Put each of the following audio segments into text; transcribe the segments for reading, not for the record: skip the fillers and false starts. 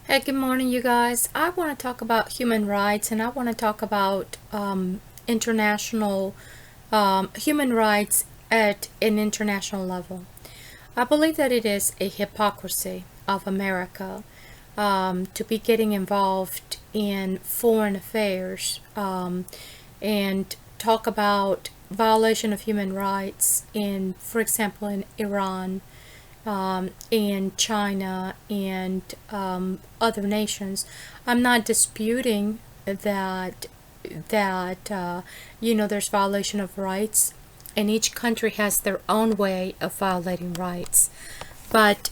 Hey, good morning, you guys. I want to talk about human rights and I want to talk about international human rights at an international level. I believe that it is a hypocrisy of America to be getting involved in foreign affairs and talk about violation of human rights in, for example, in Iran, in China and other nations. I'm not disputing that there's violation of rights, and each country has their own way of violating rights. But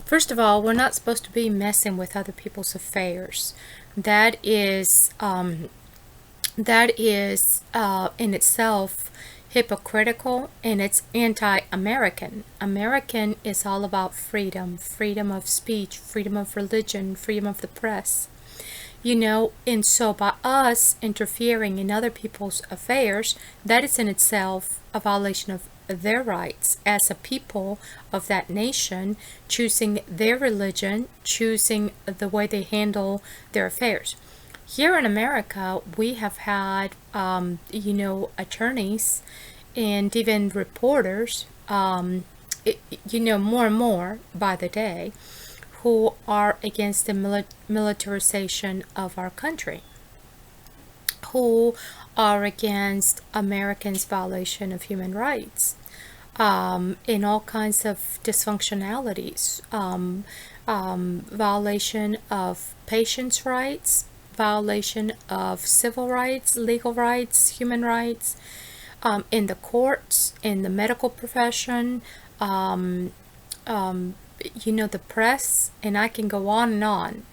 first of all, we're not supposed to be messing with other people's affairs. That is in itself hypocritical, and it's anti-American. American is all about freedom, freedom of speech, freedom of religion, freedom of the press. And so by us interfering in other people's affairs, that is in itself a violation of their rights as a people of that nation, choosing their religion, choosing the way they handle their affairs. Here in America, we have had, attorneys and even reporters, more and more by the day, who are against the militarization of our country, who are against Americans' violation of human rights, in all kinds of dysfunctionalities, violation of patients' rights, violation of civil rights, legal rights, human rights, in the courts, in the medical profession, the press, and I can go on and on,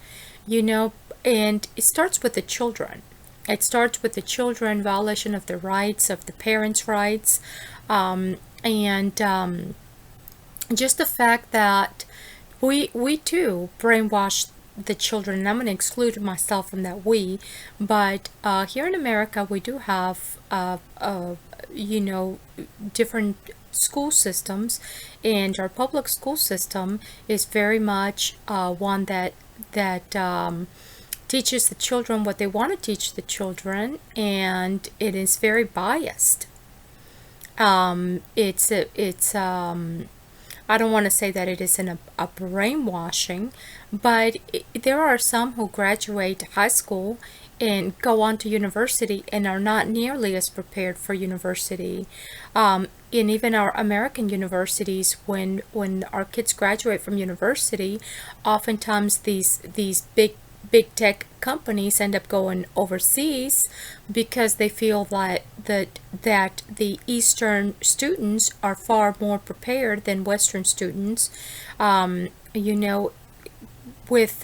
and it starts with the children. It starts with the children, violation of the rights, of the parents' rights, and just the fact that we too brainwash the children, and I'm going to exclude myself from that but here in America we do have different school systems, and our public school system is very much one that teaches the children what they want to teach the children, and it is very biased. It's I don't want to say that it isn't a brainwashing, but there are some who graduate high school and go on to university and are not nearly as prepared for university. And even our American universities, when our kids graduate from university, oftentimes these big tech companies end up going overseas because they feel that the Eastern students are far more prepared than Western students, with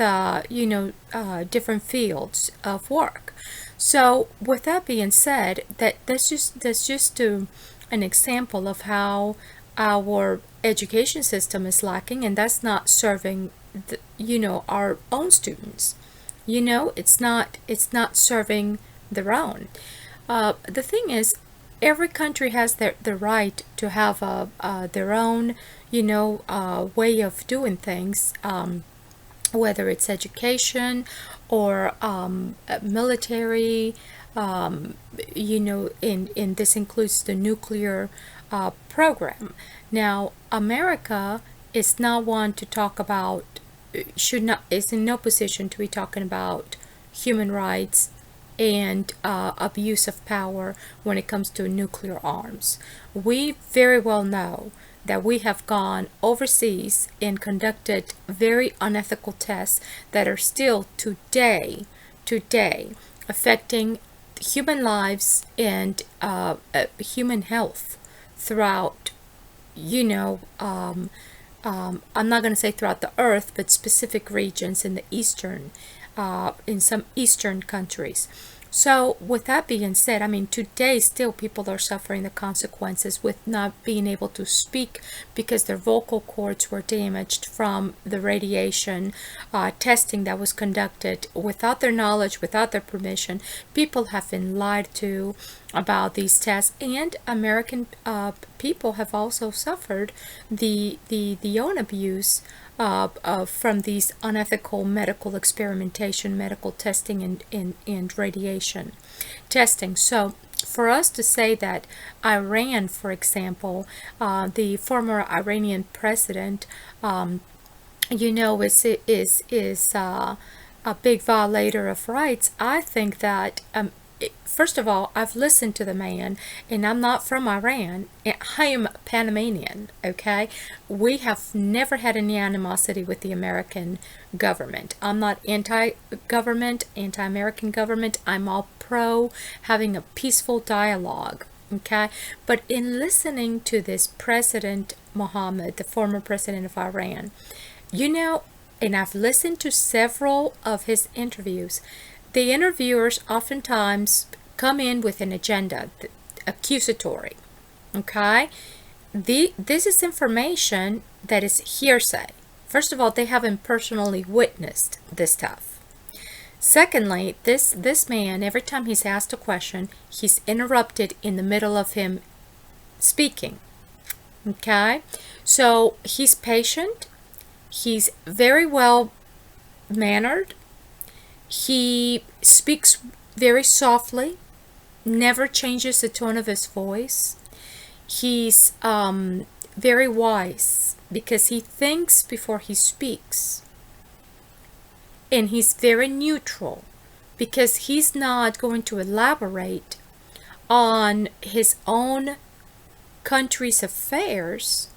different fields of work. So with that being said, that's just an example of how our education system is lacking, and that's not serving our own students. It's not serving their own. The thing is, every country has the right to have their own way of doing things, whether it's education or military, and this includes the nuclear program. Now, America is not one to talk about, is in no position to be talking about human rights and abuse of power when it comes to nuclear arms. We very well know that we have gone overseas and conducted very unethical tests that are still today affecting human lives and human health throughout, I'm not going to say throughout the earth, but specific regions in the in some eastern countries. So with that being said, I mean, today still people are suffering the consequences with not being able to speak because their vocal cords were damaged from the radiation testing that was conducted without their knowledge, without their permission. People have been lied to. about these tests, and American people have also suffered the own abuse from these unethical medical experimentation, medical testing, and radiation testing. So for us to say that Iran, for example, the former Iranian president, is a big violator of rights, I think that first of all, I've listened to the man, and I'm not from Iran. I am Panamanian, okay? We have never had any animosity with the American government. I'm not anti-government, anti-American government. I'm all pro having a peaceful dialogue, okay? But in listening to this President Mohammed, the former president of Iran, and I've listened to several of his interviews, the interviewers oftentimes come in with an agenda, accusatory, okay? This is information that is hearsay. First of all, they haven't personally witnessed this stuff. Secondly, this man, every time he's asked a question, he's interrupted in the middle of him speaking, okay? So he's patient, he's very well mannered, he speaks very softly, never changes the tone of his voice. He's very wise because he thinks before he speaks. And he's very neutral because he's not going to elaborate on his own country's affairs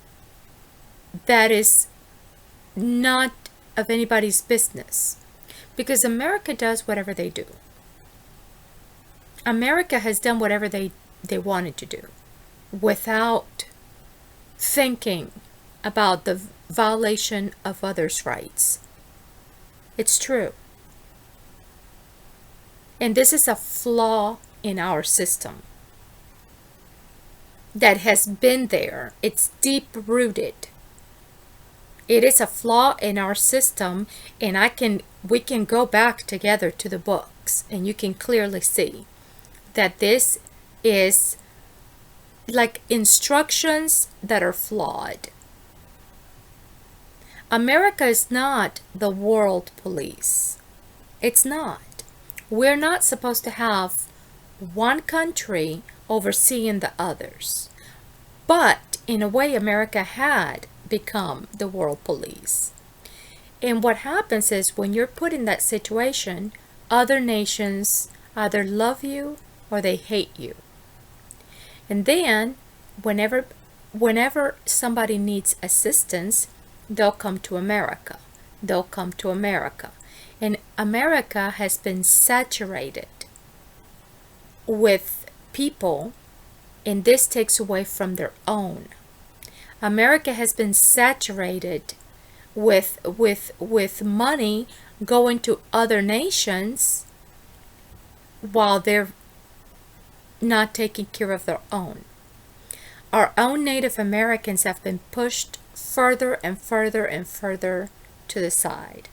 that is not of anybody's business. Because America does whatever they do. America has done whatever they wanted to do without thinking about the violation of others' rights. It's true. And this is a flaw in our system that has been there. It's deep-rooted. It is a flaw in our system, and we can go back together to the books, and you can clearly see that this is like instructions that are flawed. America is not the world police. It's not. We're not supposed to have one country overseeing the others. But in a way, America had become the world police. And what happens is when you're put in that situation, other nations either love you or they hate you. And then whenever somebody needs assistance, they'll come to America. They'll come to America. And America has been saturated with people, and this takes away from their own. America has been saturated with money going to other nations while they're not taking care of their own. Our own Native Americans have been pushed further and further and further to the side.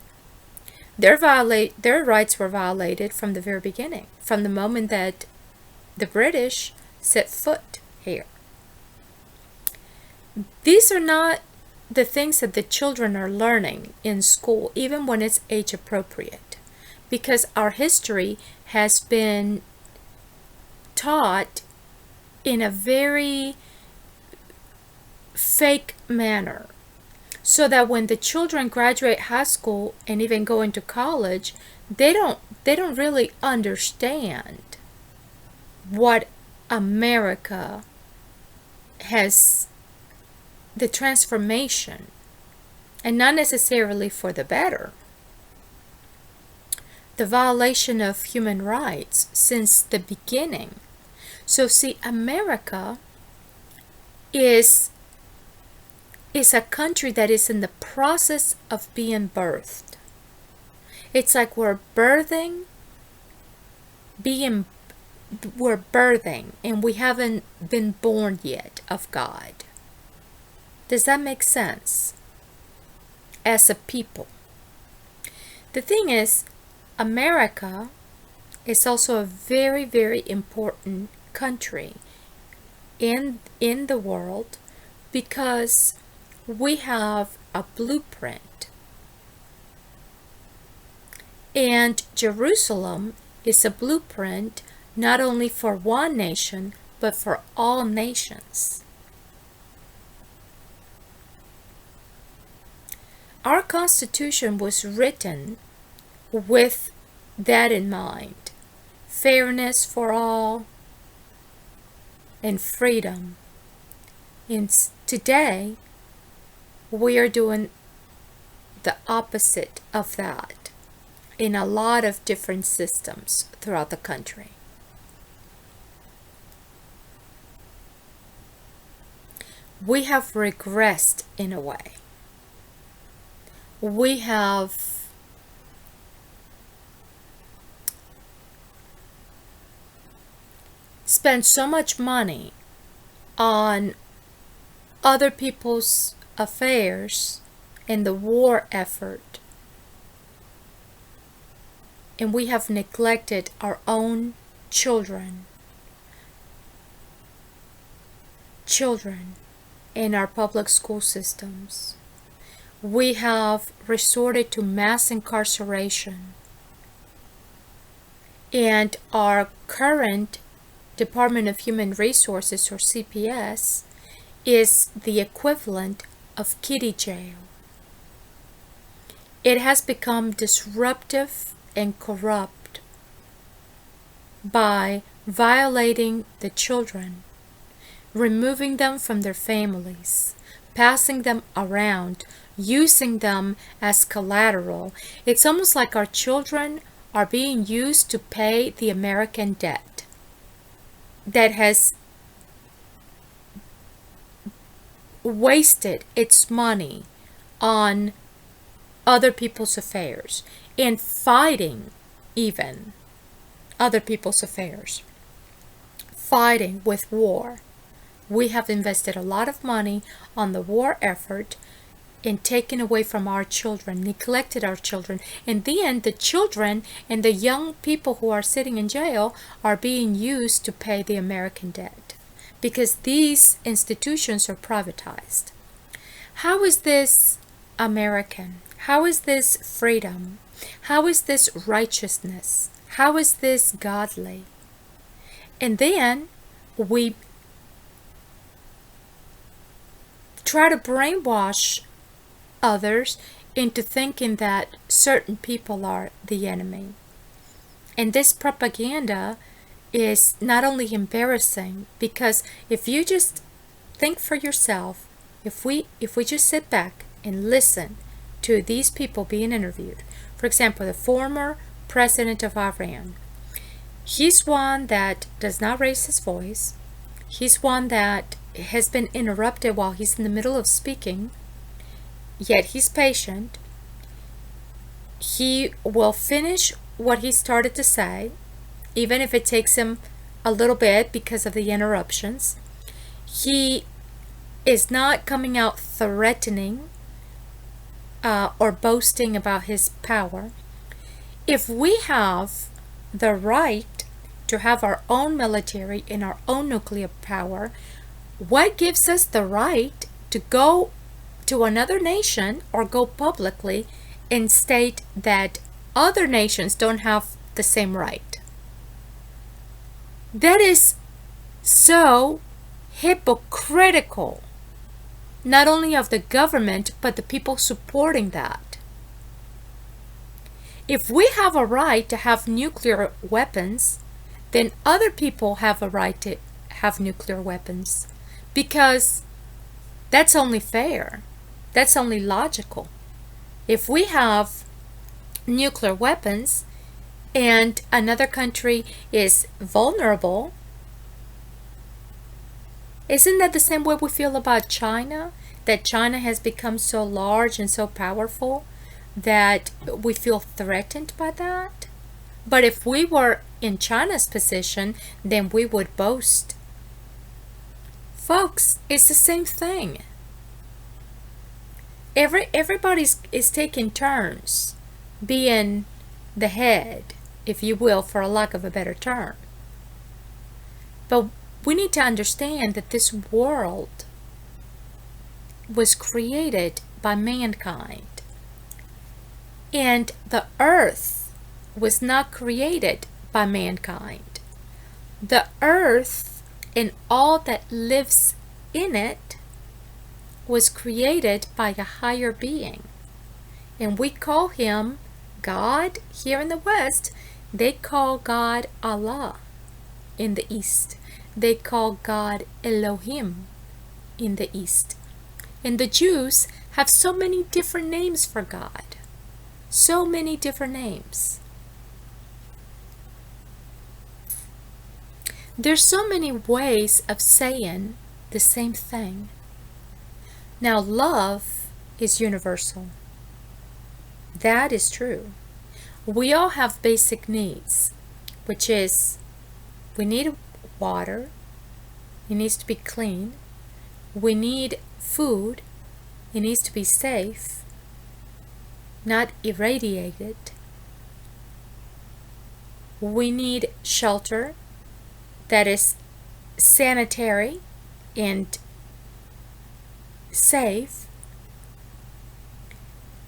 Their rights were violated from the very beginning, from the moment that the British set foot here. These are not the things that the children are learning in school, even when it's age appropriate, because our history has been taught in a very fake manner, so that when the children graduate high school and even go into college, they don't really understand what America has, the transformation, and not necessarily for the better, the violation of human rights since the beginning. So see, America is a country that is in the process of being birthed. It's like we're birthing, and we haven't been born yet of God. Does that make sense? As a people. The thing is, America is also a very, very important country in the world because we have a blueprint. And Jerusalem is a blueprint not only for one nation, but for all nations. Our Constitution was written with that in mind. Fairness for all and freedom. And today, we are doing the opposite of that in a lot of different systems throughout the country. We have regressed in a way. We have spent so much money on other people's affairs in the war effort, and we have neglected our own children in our public school systems. We have resorted to mass incarceration, and our current Department of Human Resources, or CPS, is the equivalent of kiddie jail. It has become disruptive and corrupt by violating the children, removing them from their families, passing them around, using them as collateral. It's almost like our children are being used to pay the American debt that has wasted its money on other people's affairs and fighting even other people's affairs, fighting with war. We have invested a lot of money on the war effort and taken away from our children, neglected our children. In the end, the children and the young people who are sitting in jail are being used to pay the American debt because these institutions are privatized. How is this American? How is this freedom? How is this righteousness? How is this godly? And then we try to brainwash others into thinking that certain people are the enemy. And this propaganda is not only embarrassing, because if you just think for yourself, if we just sit back and listen to these people being interviewed, for example, the former president of Iran, he's one that does not raise his voice. He's one that has been interrupted while he's in the middle of speaking, yet he's patient. He will finish what he started to say, even if it takes him a little bit because of the interruptions. He is not coming out threatening or boasting about his power. If we have the right to have our own military and our own nuclear power, what gives us the right to go to another nation or go publicly and state that other nations don't have the same right? That is so hypocritical, not only of the government, but the people supporting that. If we have a right to have nuclear weapons, then other people have a right to have nuclear weapons, because that's only fair. That's only logical. If we have nuclear weapons and another country is vulnerable, isn't that the same way we feel about China? That China has become so large and so powerful that we feel threatened by that? But if we were in China's position, then we would boast. Folks, it's the same thing. Everybody is taking turns being the head, if you will, for a lack of a better term. But we need to understand that this world was created by mankind. And the earth was not created by mankind. The earth and all that lives in it was created by a higher being. And we call him God. Here in the West, they call God Allah. In the East, they call God Elohim in the East. And the Jews have so many different names for God. So many different names. There's so many ways of saying the same thing. Now, love is universal. That is true. We all have basic needs, which is we need water. It needs to be clean. We need food. It needs to be safe, not irradiated. We need shelter that is sanitary and safe.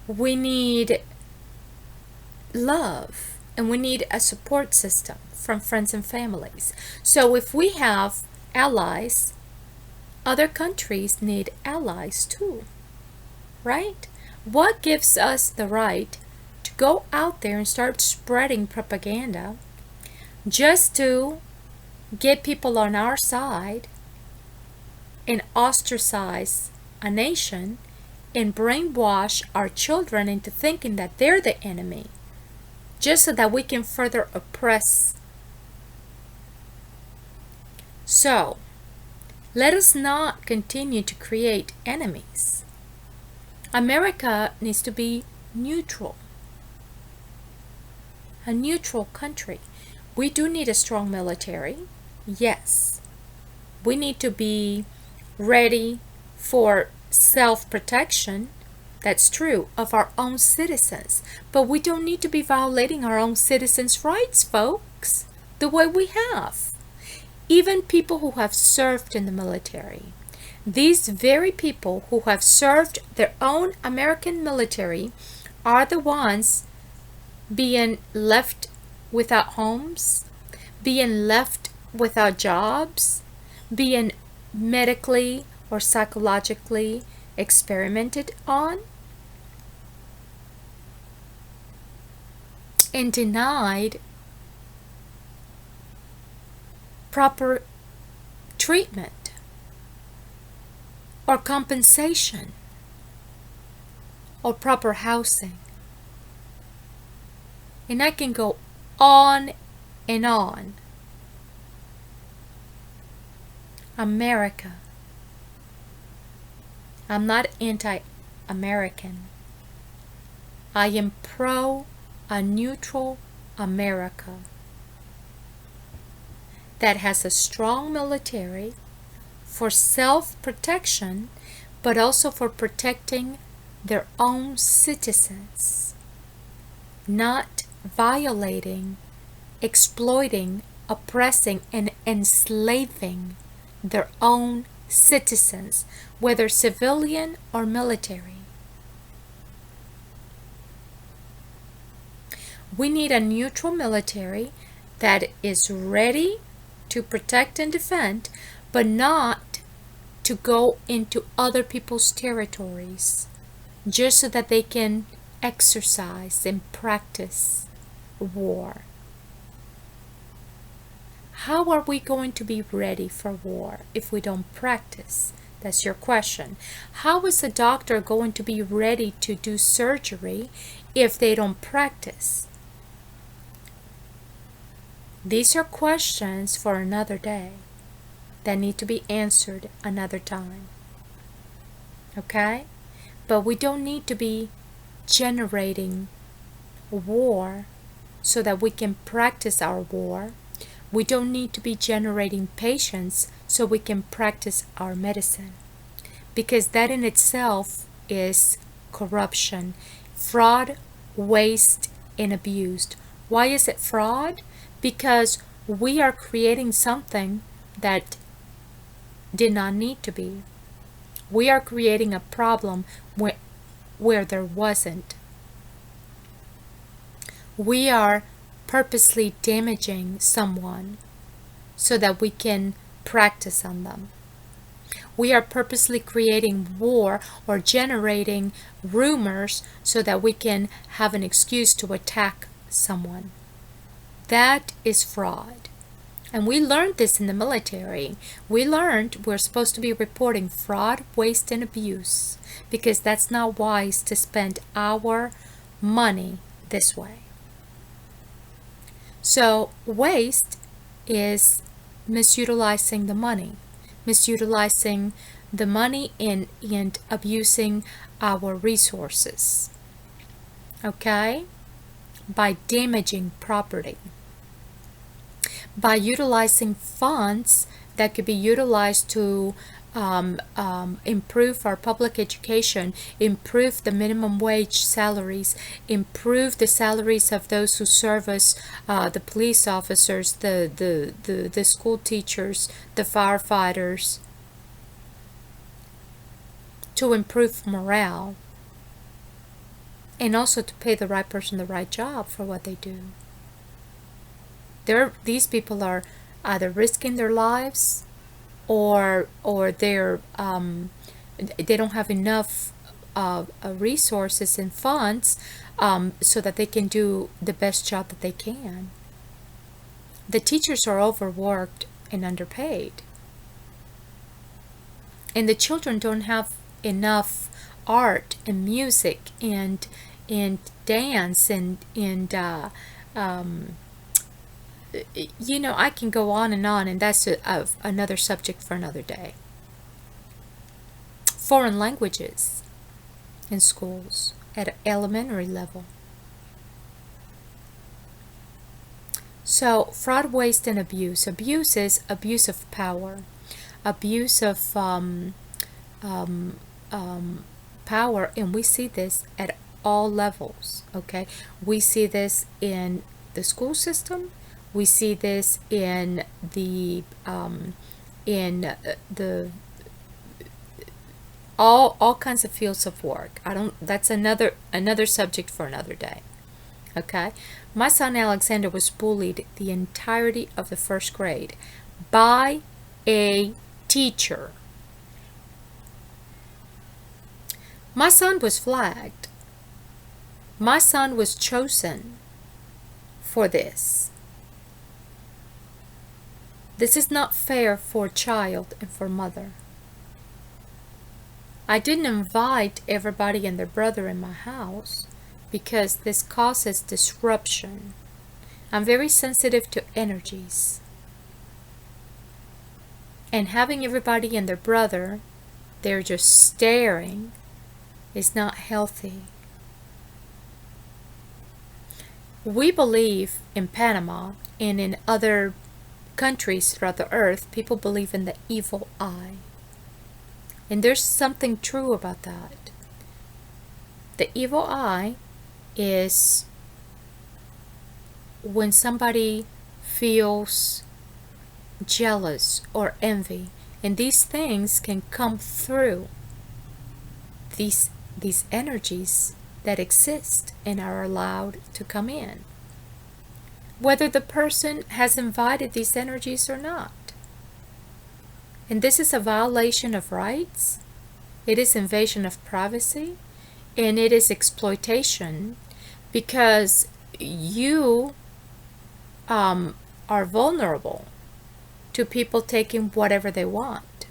We need love, and we need a support system from friends and families. So if we have allies, other countries need allies too, right? What gives us the right to go out there and start spreading propaganda just to get people on our side and ostracize a nation and brainwash our children into thinking that they're the enemy, just so that we can further oppress? So, let us not continue to create enemies. America needs to be neutral, a neutral country. We do need a strong military, yes. We need to be ready for self-protection, that's true, of our own citizens. But we don't need to be violating our own citizens' rights, folks, the way we have. Even people who have served in the military, these very people who have served their own American military are the ones being left without homes, being left without jobs, being medically or psychologically experimented on, and denied proper treatment or compensation or proper housing. And I can go on and on. America. I'm not anti-American. I am pro a neutral America that has a strong military for self-protection, but also for protecting their own citizens, not violating, exploiting, oppressing, and enslaving their own citizens, whether civilian or military. We need a neutral military that is ready to protect and defend, but not to go into other people's territories just so that they can exercise and practice war. How are we going to be ready for war if we don't practice? That's your question. How is a doctor going to be ready to do surgery if they don't practice? These are questions for another day that need to be answered another time. Okay? But we don't need to be generating war so that we can practice our war. We don't need to be generating patients so we can practice our medicine. Because that in itself is corruption, fraud, waste, and abuse. Why is it fraud? Because we are creating something that did not need to be. We are creating a problem where there wasn't. We are purposely damaging someone so that we can practice on them. We are purposely creating war or generating rumors so that we can have an excuse to attack someone. That is fraud. And we learned this in the military. We learned we're supposed to be reporting fraud, waste, and abuse because that's not wise to spend our money this way. So waste is misutilizing the money, and abusing our resources, okay? By damaging property, by utilizing funds that could be utilized to improve our public education, improve the minimum wage salaries, improve the salaries of those who serve us, the police officers, the school teachers, the firefighters, to improve morale, and also to pay the right person the right job for what they do. These people are either risking their lives or they don't have enough resources and funds so that they can do the best job that they can. The teachers are overworked and underpaid. And the children don't have enough art and music and dance and I can go on, and that's another subject for another day. Foreign languages in schools at elementary level. So fraud, waste, and abuse. Abuse is abuse of power, abuse of power, and we see this at all levels. Okay, we see this in the school system. We see this in the all kinds of fields of work. That's another subject for another day. Okay, my son Alexander was bullied the entirety of the first grade by a teacher. My son was flagged. My son was chosen for this. This is not fair for child and for mother. I didn't invite everybody and their brother in my house because this causes disruption. I'm very sensitive to energies. And having everybody and their brother, they're just staring, is not healthy. We believe in Panama and in other countries throughout the earth, people believe in the evil eye. And there's something true about that. The evil eye is when somebody feels jealous or envy, and these things can come through these energies that exist and are allowed to come in, whether the person has invited these energies or not. And this is a violation of rights. It is invasion of privacy, and it is exploitation, because you are vulnerable to people taking whatever they want,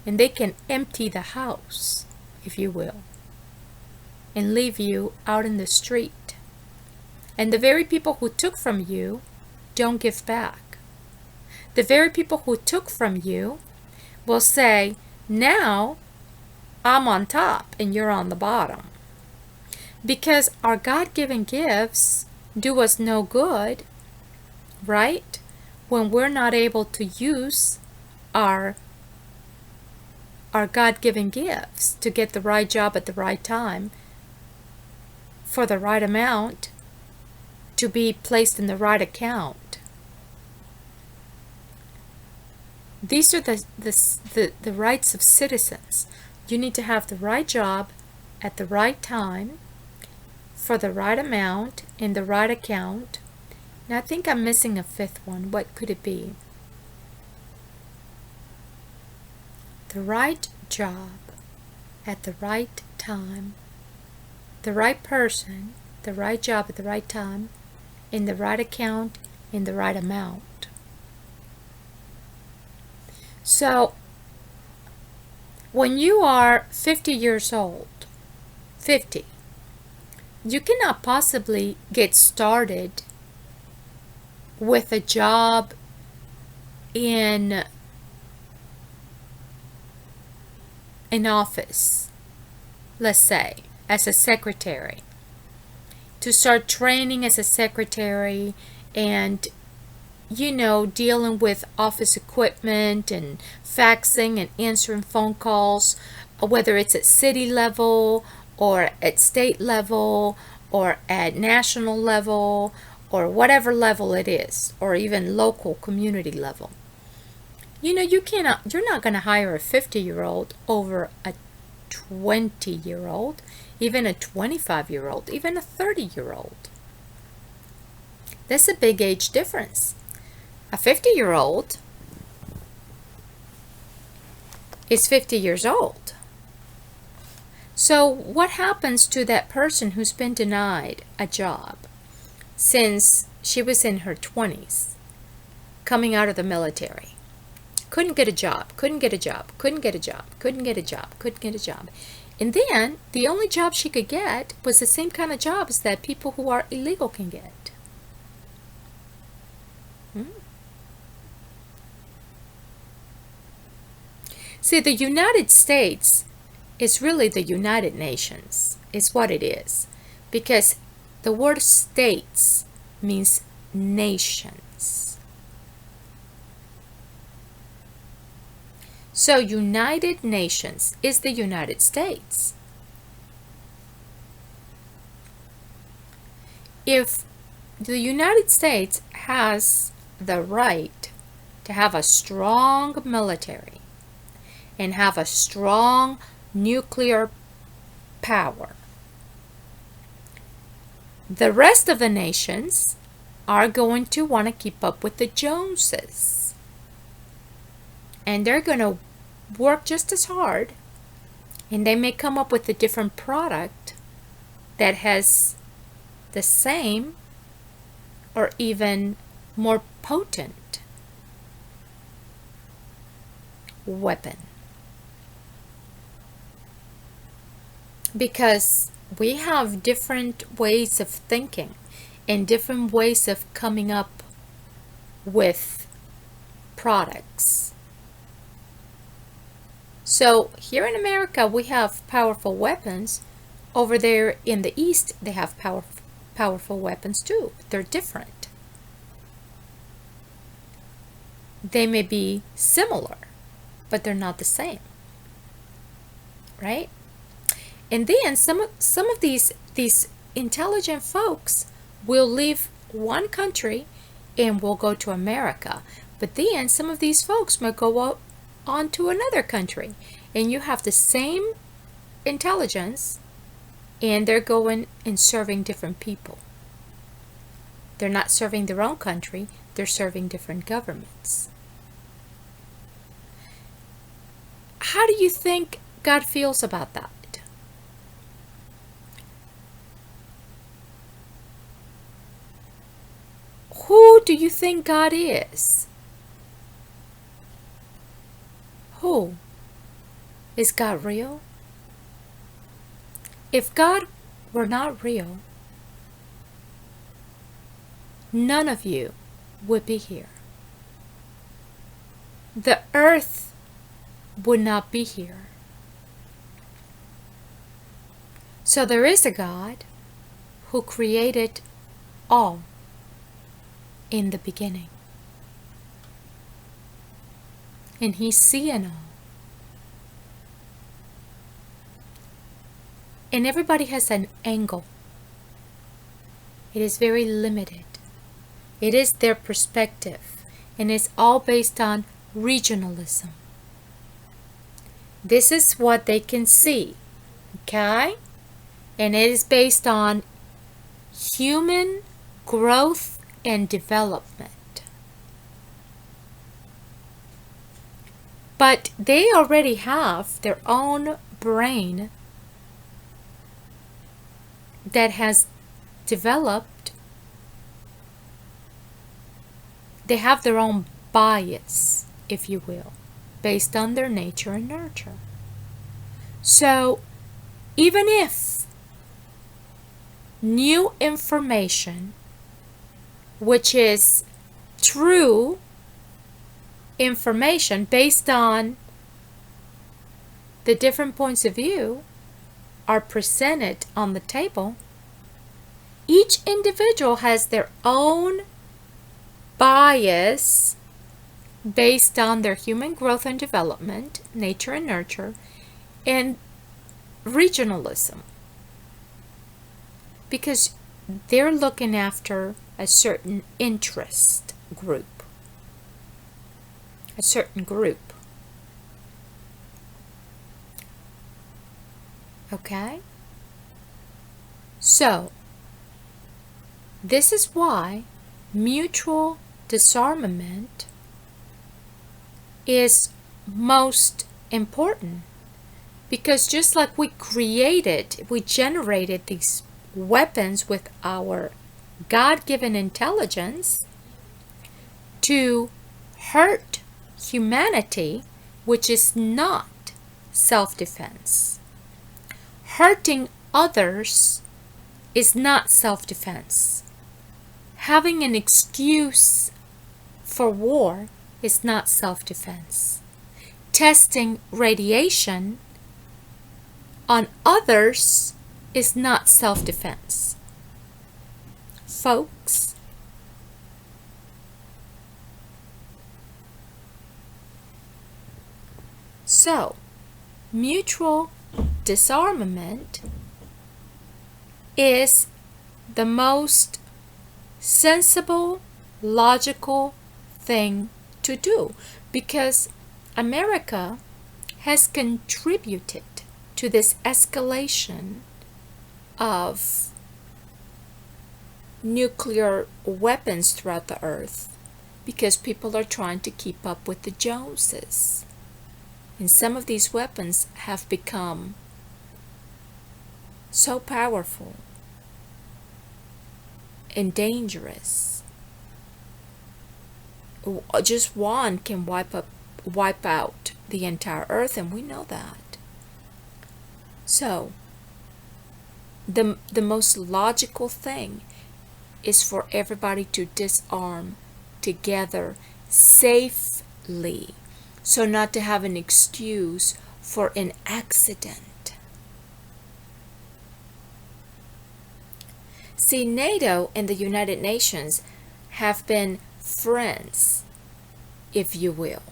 and they can empty the house, if you will, and leave you out in the street. And the very people who took from you don't give back. The very people who took from you will say, now I'm on top and you're on the bottom. Because our God-given gifts do us no good, right? When we're not able to use our God-given gifts to get the right job at the right time, for the right amount, to be placed in the right account. These are the rights of citizens. You need to have the right job at the right time for the right amount in the right account. Now I think I'm missing a fifth one. What could it be? The right job at the right time, the right person, the right job at the right time, in the right account, in the right amount. So, when you are 50 years old, 50, you cannot possibly get started with a job in an office, let's say, as a secretary. To start training as a secretary and, dealing with office equipment and faxing and answering phone calls, whether it's at city level or at state level or at national level or whatever level it is, or even local community level. You're not going to hire a 50-year-old over a 20-year-old, even a 25-year-old, even a 30-year-old. That's a big age difference. A 50-year-old is 50 years old. So what happens to that person who's been denied a job since she was in her 20s, coming out of the military? Couldn't get a job, couldn't get a job, couldn't get a job, couldn't get a job, couldn't get a job. And then the only job she could get was the same kind of jobs that people who are illegal can get. See, the United States is really the United Nations, is what it is. Because the word states means nations. So United Nations is the United States. If the United States has the right to have a strong military and have a strong nuclear power, the rest of the nations are going to want to keep up with the Joneses. And they're going to work just as hard, and they may come up with a different product that has the same or even more potent weapon. Because we have different ways of thinking and different ways of coming up with products. So here in America, we have powerful weapons. Over there in the East, they have powerful weapons too. They're different. They may be similar, but they're not the same, right? And then some of these intelligent folks will leave one country and will go to America. But then some of these folks might go on to another country, and you have the same intelligence, and they're going and serving different people. They're not serving their own country, they're serving different governments. How do you think God feels about that? Who do you think God is? Who? Is God real? If God were not real, none of you would be here. The earth would not be here. So there is a God who created all in the beginning. And He's seeing all. And everybody has an angle. It is very limited. It is their perspective. And it's all based on regionalism. This is what they can see, okay? And it is based on human growth and development. But they already have their own brain that has developed. They have their own bias, if you will, based on their nature and nurture. So even if new information, which is true information based on the different points of view, are presented on the table, each individual has their own bias based on their human growth and development, nature and nurture, and regionalism. Because they're looking after a certain interest group. A certain group. Okay? So, this is why mutual disarmament is most important. Because just like we generated these weapons with our God-given intelligence to hurt humanity, which is not self-defense. Hurting others is not self-defense. Having an excuse for war is not self-defense. Testing radiation on others is not self-defense. Folks, so mutual disarmament is the most sensible, logical thing to do, because America has contributed to this escalation of nuclear weapons throughout the earth, because people are trying to keep up with the Joneses. And some of these weapons have become so powerful and dangerous. Just one can wipe out the entire earth, and we know that. So, the most logical thing is for everybody to disarm together safely, so not to have an excuse for an accident. See, NATO and the United Nations have been friends, if you will.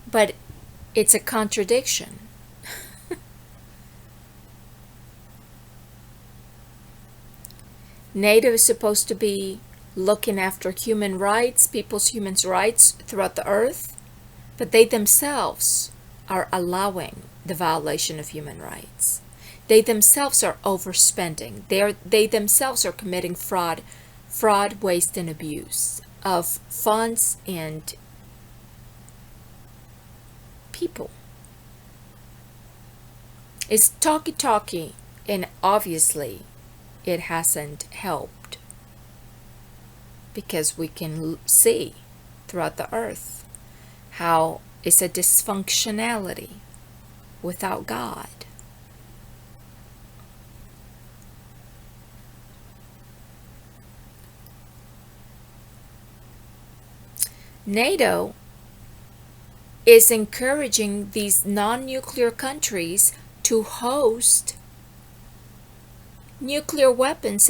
But it's a contradiction. NATO is supposed to be looking after human rights, people's human rights throughout the earth, but they themselves are allowing the violation of human rights. They themselves are overspending. They themselves are committing fraud, waste, and abuse of funds and people. It's talky, and obviously it hasn't helped, because we can see throughout the earth how it's a dysfunctionality without God. NATO is encouraging these non-nuclear countries to host nuclear weapons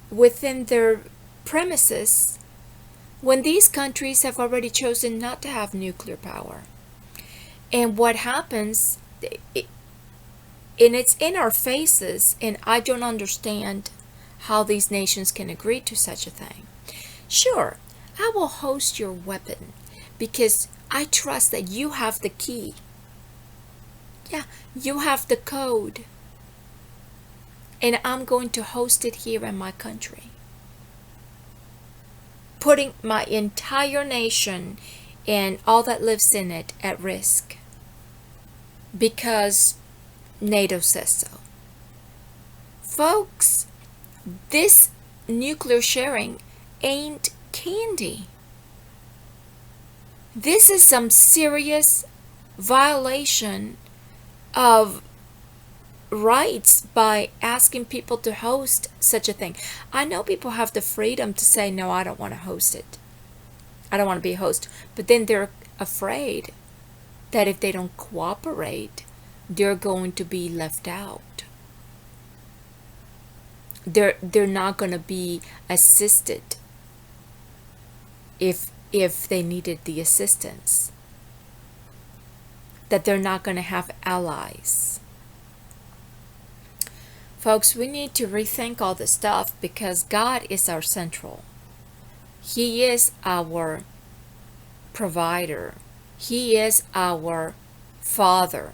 within their premises, when these countries have already chosen not to have nuclear power. And what happens, and it's in our faces, and I don't understand how these nations can agree to such a thing. Sure, I will host your weapon because I trust that you have the key. Yeah, you have the code. And I'm going to host it here in my country, putting my entire nation and all that lives in it at risk because NATO says so. Folks, this nuclear sharing ain't candy. This is some serious violation of rights by asking people to host such a thing. I know people have the freedom to say, no, I don't want to host it. I don't want to be a host. But then they're afraid that if they don't cooperate, they're going to be left out. They're not going to be assisted if they needed the assistance. That they're not going to have allies. Folks, we need to rethink all this stuff because God is our central. He is our provider. He is our father.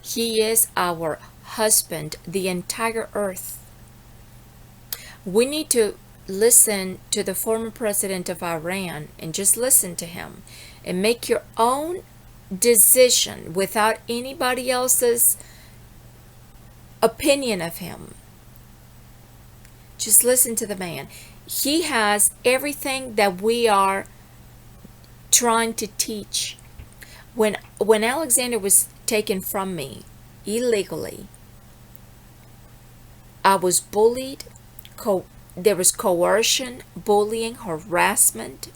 He is our husband, the entire earth. We need to listen to the former president of Iran and just listen to him and make your own decision without anybody else's opinion of him. Just listen to the man. He has everything that we are trying to teach. When Alexander was taken from me illegally, I was bullied. There was coercion, bullying, harassment.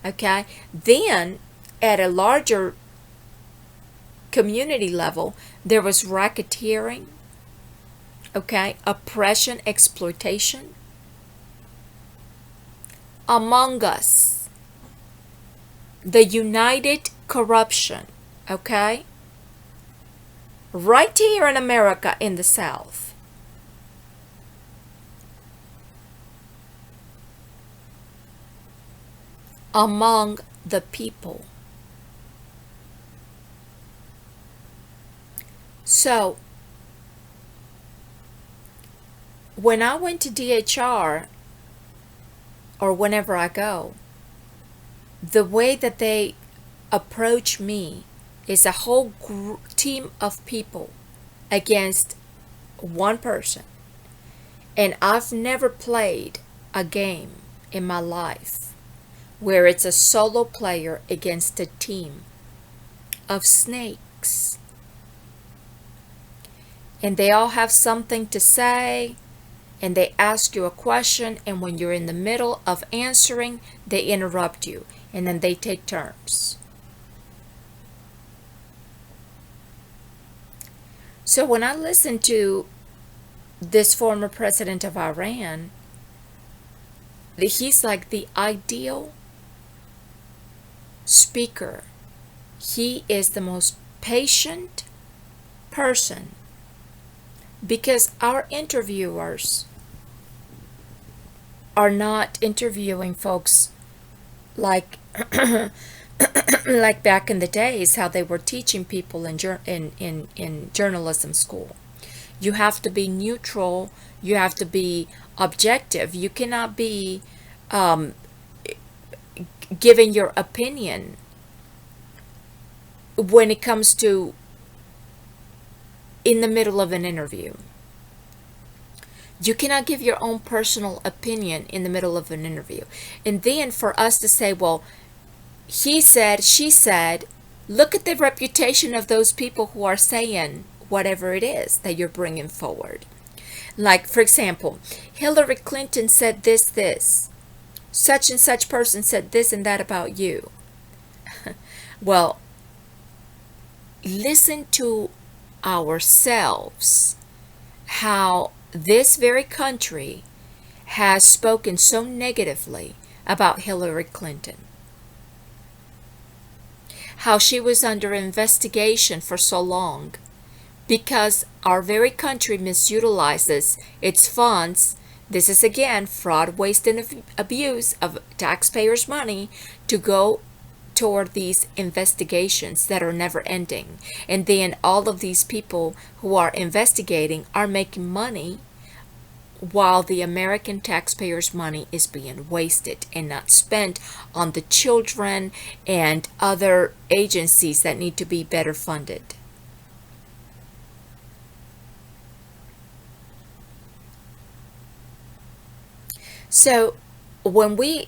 Okay? Then, at a larger community level, there was racketeering, okay, oppression, exploitation. Among Us, the united corruption, okay, right here in America in the South. Among the people. So, when I went to DHR, or whenever I go, the way that they approach me is a whole team of people against one person. And I've never played a game in my life where it's a solo player against a team of snakes. And they all have something to say, and they ask you a question, and when you're in the middle of answering, they interrupt you, and then they take turns. So when I listen to this former president of Iran, he's like the ideal speaker. He is the most patient person because our interviewers are not interviewing folks like like back in the days how they were teaching people in journalism school. You have to be neutral. You have to be objective. You cannot be giving your opinion when it comes to in the middle of an interview. You cannot give your own personal opinion in the middle of an interview. And then for us to say, well, he said, she said, look at the reputation of those people who are saying whatever it is that you're bringing forward. Like, for example, Hillary Clinton said this. Such and such person said this and that about you. Well, listen to ourselves how this very country has spoken so negatively about Hillary Clinton. How she was under investigation for so long because our very country misutilizes its funds This is again fraud, waste, and abuse of taxpayers' money to go toward these investigations that are never ending. And then all of these people who are investigating are making money while the American taxpayers' money is being wasted and not spent on the children and other agencies that need to be better funded. So when we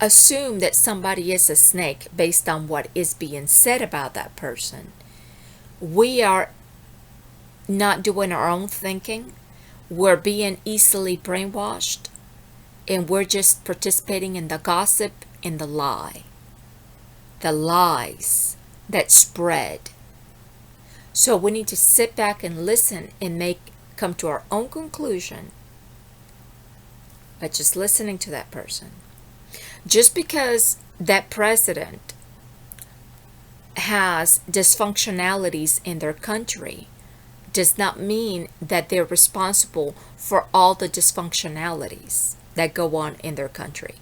assume that somebody is a snake based on what is being said about that person, we are not doing our own thinking. We're being easily brainwashed, and we're just participating in the gossip and the lies that spread. So we need to sit back and listen and come to our own conclusion by just listening to that person. Just because that president has dysfunctionalities in their country does not mean that they're responsible for all the dysfunctionalities that go on in their country.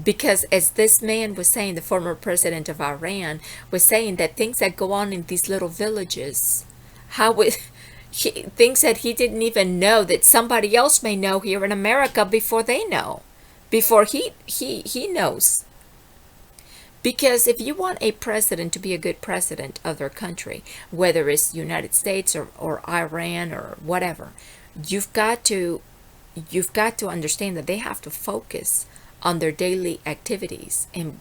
Because as this man was saying, the former president of Iran was saying that things that go on in these little villages, things that he didn't even know that somebody else may know here in America before they know, before he knows. Because if you want a president to be a good president of their country, whether it's United States or Iran or whatever, you've got to understand that they have to focus on their daily activities and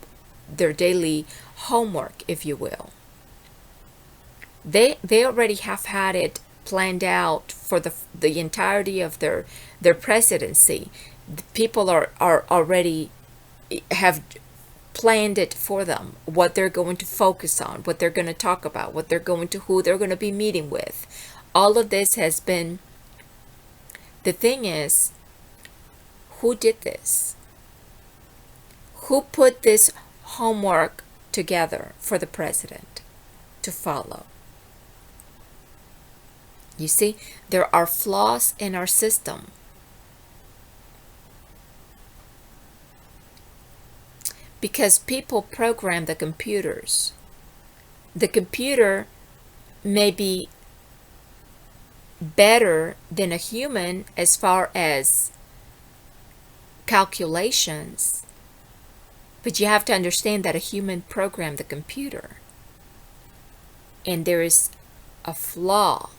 their daily homework, if you will. They already have had it planned out for the entirety of their presidency. The people are already have planned it for them, what they're going to focus on, what they're going to talk about, who they're going to be meeting with. All of this has been. The thing is, who did this? Who put this homework together for the president to follow? You see, there are flaws in our system. Because people program the computers. The computer may be better than a human as far as calculations, but you have to understand that a human programmed the computer, and there is a flaw.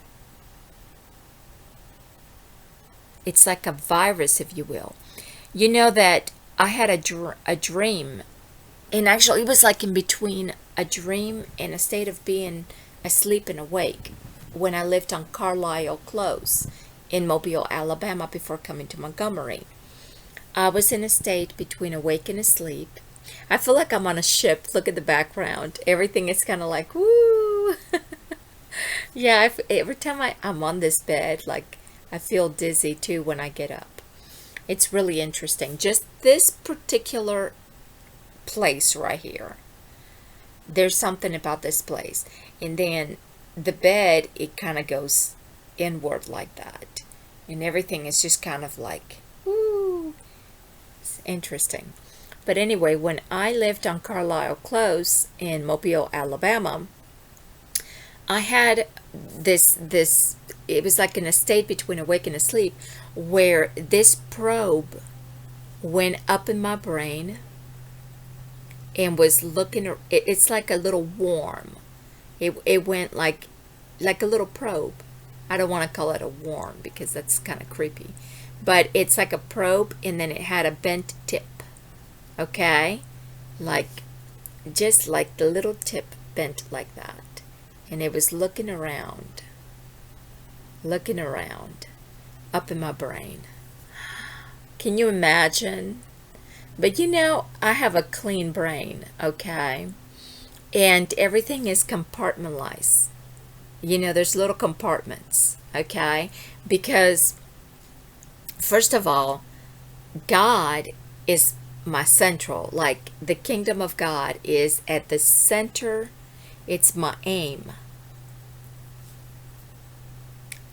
It's like a virus, if you will. You know that I had a dream, and actually it was like in between a dream and a state of being asleep and awake when I lived on Carlisle Close in Mobile, Alabama before coming to Montgomery. I was in a state between awake and asleep. I feel like I'm on a ship. Look at the background. Everything is kind of like, woo. Yeah, every time I'm on this bed, like I feel dizzy too when I get up. It's really interesting. Just this particular place right here. There's something about this place. And then the bed, it kind of goes inward like that. And everything is just kind of like, woo. It's interesting. But anyway, when I lived on Carlisle Close in Mobile, Alabama, I had this it was like in a state between awake and asleep where this probe went up in my brain and was looking. It's like a little worm. It went like a little probe. I don't want to call it a worm because that's kind of creepy, but it's like a probe, and then it had a bent tip. Okay, like just like the little tip bent like that, and it was looking around up in my brain. Can you imagine? But you know, I have a clean brain, okay? And everything is compartmentalized. You know, there's little compartments, okay? Because, first of all, God is my central. Like, the kingdom of God is at the center. It's my aim.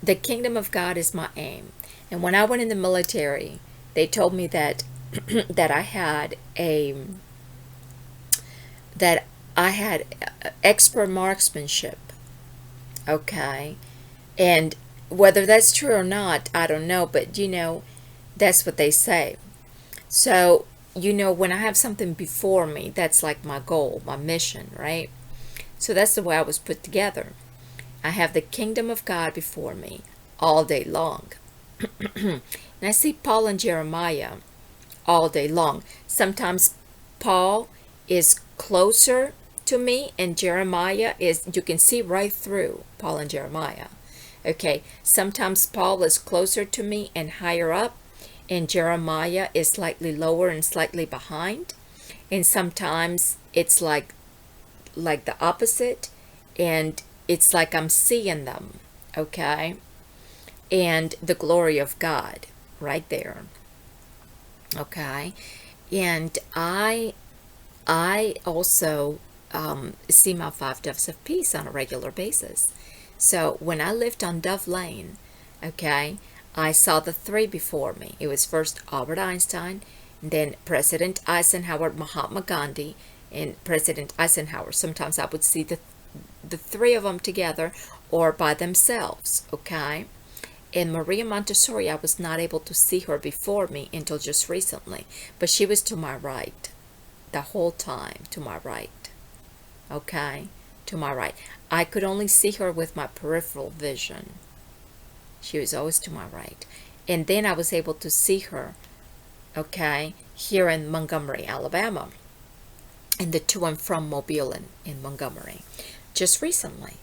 the kingdom of God is my aim. And when I went in the military, they told me that that I had a that I had expert marksmanship. Okay. And whether that's true or not, I don't know, but that's what they say. So, when I have something before me, that's like my goal, my mission, right? So that's the way I was put together. I have the kingdom of God before me all day long. And I see Paul and Jeremiah all day long. Sometimes Paul is closer to me, and Jeremiah is, you can see right through Paul and Jeremiah. Okay, sometimes Paul is closer to me and higher up, and Jeremiah is slightly lower and slightly behind. And sometimes it's like the opposite, and it's like I'm seeing them, okay? And the glory of God right there, okay? And I also see my 5 doves of peace on a regular basis. So when I lived on Dove Lane, okay, I saw the 3 before me. It was first Albert Einstein, and then President Eisenhower, Mahatma Gandhi, and President Eisenhower. Sometimes I would see the 3 of them together or by themselves, okay? And Maria Montessori, I was not able to see her before me until just recently, but she was to my right the whole time, to my right, okay? To my right. I could only see her with my peripheral vision. She was always to my right. And then I was able to see her, okay, here in Montgomery, Alabama, and the to and from Mobile in Montgomery. Just recently,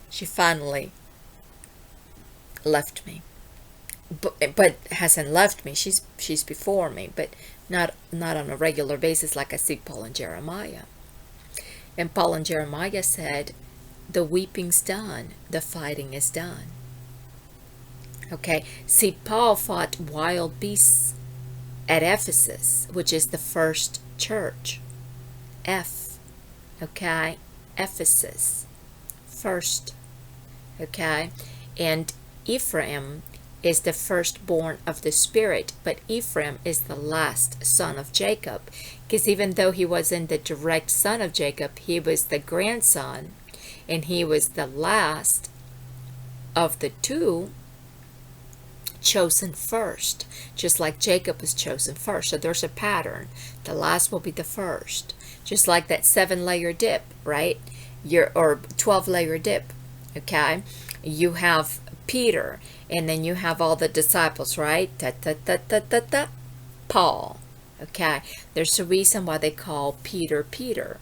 she finally left me. But hasn't left me. She's before me, but not on a regular basis like I see Paul and Jeremiah. And Paul and Jeremiah said, the weeping's done, the fighting is done. Okay, see, Paul fought wild beasts at Ephesus, which is the first church. Okay, Ephesus, first, okay? And Ephraim is the firstborn of the Spirit, but Ephraim is the last son of Jacob, because even though he wasn't the direct son of Jacob, he was the grandson, and he was the last of the 2 chosen first, just like Jacob was chosen first. So there's a pattern. The last will be the first, just like that 7-layer dip, right? Or 12-layer dip, okay? You have Peter, and then you have all the disciples, right? Paul, okay? There's a reason why they call Peter Peter,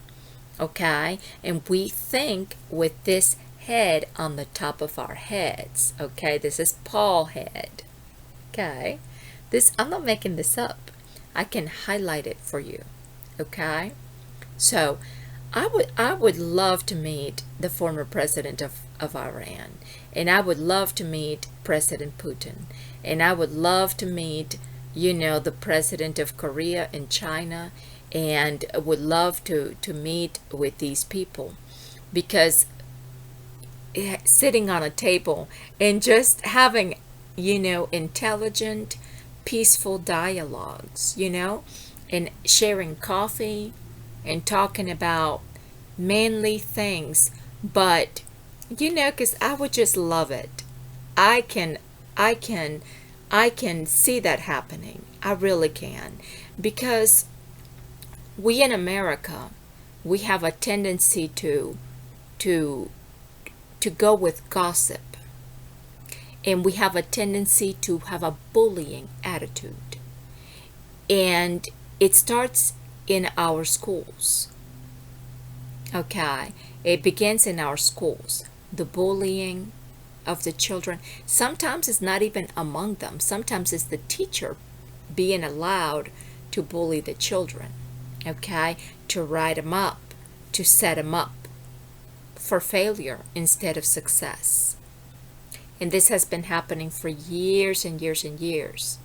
okay? And we think with this head on the top of our heads, okay? This is Paul head, okay? I'm not making this up. I can highlight it for you, okay? So I would love to meet the former president of Iran, and I would love to meet President Putin, and I would love to meet, the president of Korea and China, and would love to meet with these people, because sitting on a table and just having, intelligent, peaceful dialogues, and sharing coffee and talking about manly things, but because I would just love it. I can see that happening. I really can, because we in America, we have a tendency to go with gossip, and we have a tendency to have a bullying attitude, and it starts in our schools. Okay, it begins in our schools. The bullying of the children. Sometimes it's not even among them. Sometimes it's the teacher being allowed to bully the children. Okay, to write them up, to set them up for failure instead of success. And this has been happening for years and years and years.